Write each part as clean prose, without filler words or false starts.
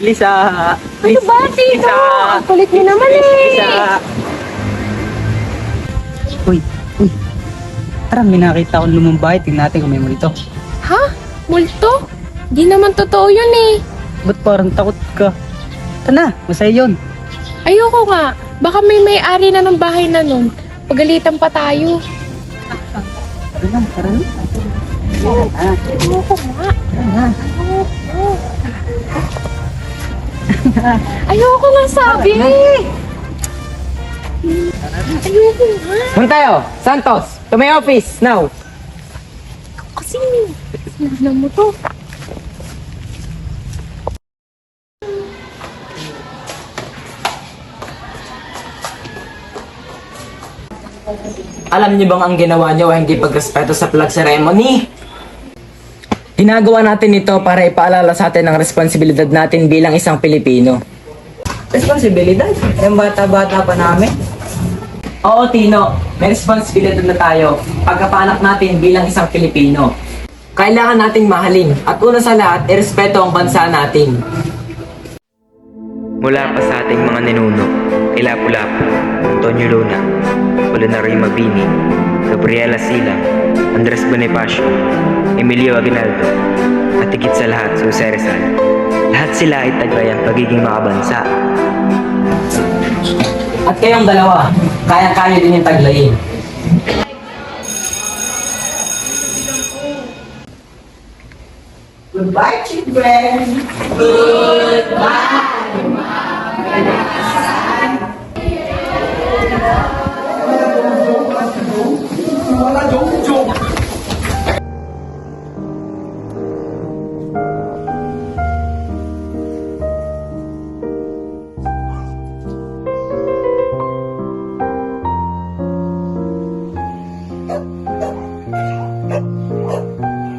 Lisa. Ano ba, Tito? Ang kulit mo naman Lisa. eh. Uy. Tara, may nakita akong lumang bahay. Tingnan natin kung may multo. Ha? Multo? Di naman totoo yun eh. Ba't parang takot ka? Tana, masaya yun. Ayoko nga. Baka may may-ari na ng bahay na nun. Pagalitan pa tayo. Tara na. Ayoko nga. Ayoko nga sabi. Ayoko nga. Punta tayo! Santos! To my office, now! Kasi, sinala mo to. Alam niyo bang ang ginawa niyo ay hindi pagrespeto sa flag ceremony? Ginagawa natin ito para ipaalala sa atin ang responsibilidad natin bilang isang Pilipino. Responsibilidad? Yung bata-bata pa namin. Oo, Tino. May responsibilidad na tayo pagkapanak natin bilang isang Pilipino. Kailangan nating mahalin at una sa lahat, irespeto ang bansa natin. Mula pa sa ating mga ninuno, kay Lapu-Lapu, Antonio Luna, Apolinario Mabini, Gabriela Silang, Andres Bonifacio, Emilio Aguinaldo, at higit sa lahat, Jose Rizal. Lahat sila ay taglay ang pagiging makabansa. At kayong dalawa, kaya-kaya din yung taglayin. Goodbye, children!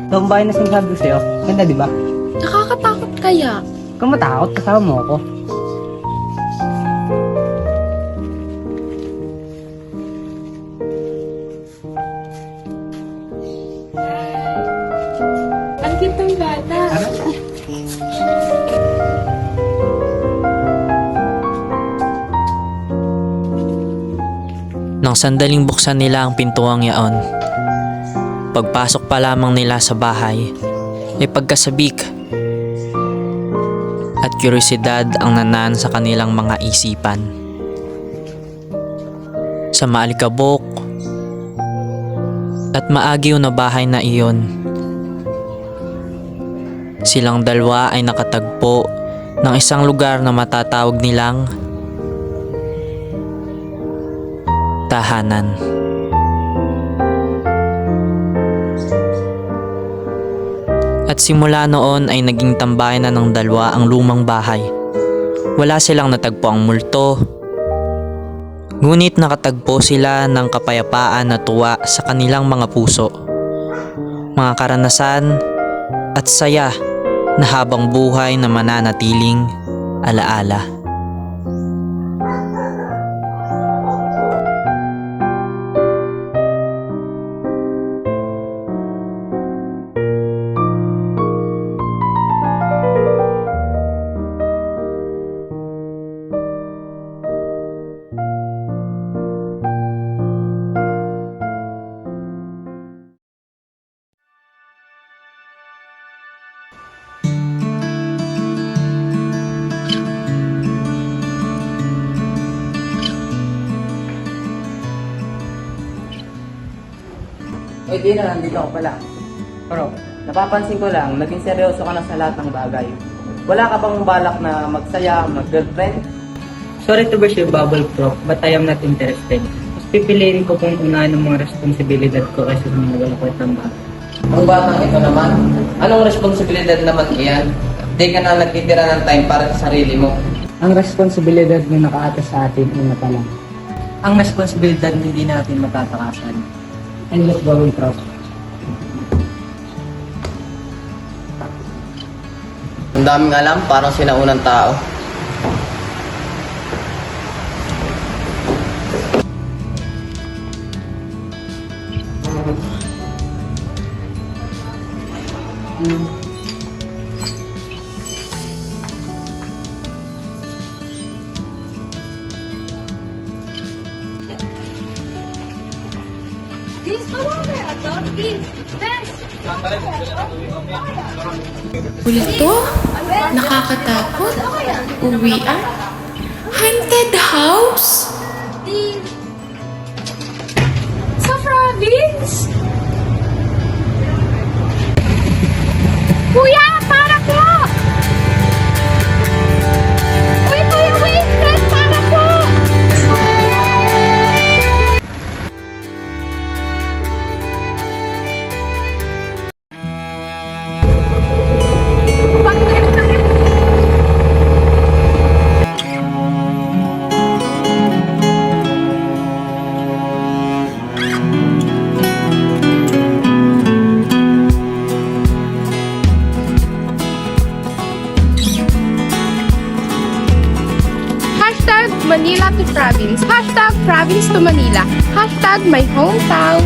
Itong bahay na sinasabi ko sa'yo, ganda di ba? Nakakatakot kaya. Kung matakot, kasama mo ako. Ang cute ng bata. Nang sandaling buksan nila ang pintuang yaon, pagpasok pa lamang nila sa bahay, ay pagkasabik at kuryosidad ang nanaan sa kanilang mga isipan. Sa maalikabok at maagiw na bahay na iyon, silang dalawa ay nakatagpo ng isang lugar na matatawag nilang tahanan. At simula noon ay naging tambayan na ng dalawa ang lumang bahay. Wala silang natagpo ang multo, ngunit nakatagpo sila ng kapayapaan na tuwa sa kanilang mga puso, mga karanasan at saya na habang buhay na mananatiling alaala. Eh di na, nandito ako pala. Pero, napapansin ko lang, naging seryoso ka na sa lahat ng bagay. Wala ka bang balak na magsaya, mag-girlfriend? Sorry to burst your bubble, Prof, but I am not interested. Mas pipiliin ko kung unahin ang mga responsibilidad ko kaysa sa mga wala kwentang bagay. Ang batang ito naman, anong responsibilidad naman iyan? Di ka na nagtitira ng time para sa sarili mo. Ang responsibilidad na nakaatas sa atin ay matalang. Ang responsibilidad na hindi natin matatakasan. And let's go, Prof. Ang daming alam, parang sinaunang tao. Multo? Nakakatakot? Uwian? Haunted house? Sa province? Kuya, para po! Uy, kuya, wait! Fred, para po! Hashtag Manila to province. Hashtag province to Manila. Hashtag my hometown.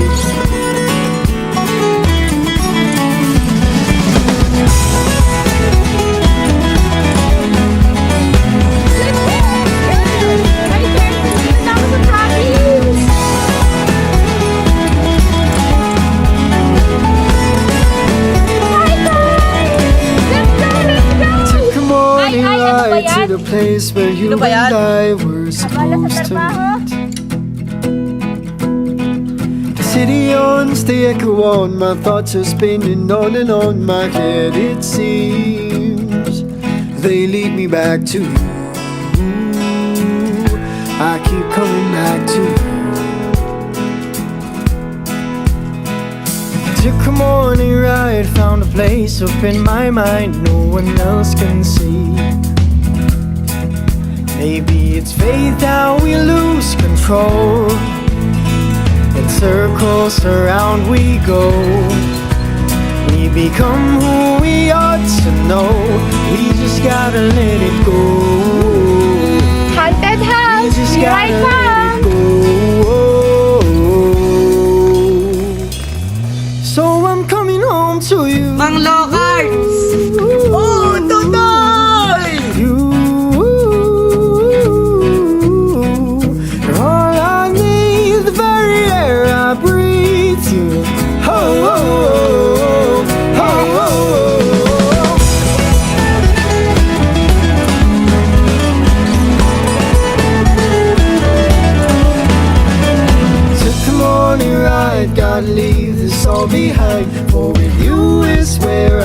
Come on and ride to the place where you and I were supposed to meet. The city owns the echo on, my thoughts are spinning on and on my head it seems. They lead me back to you. I keep coming back to you. Took a morning ride, found a place up in my mind no one else can see. Maybe it's fate that we lose control. In circles around we go. We become who we ought to know. We just gotta let it go. Haunted house. We just Here I gotta come. let it go. So I'm coming home to you. Mang Locards! Oh, Totoy! You are all I need, the very air I breathe. You, oh, oh, oh, oh, oh. Took the morning ride, gotta leave this all behind. For with you is where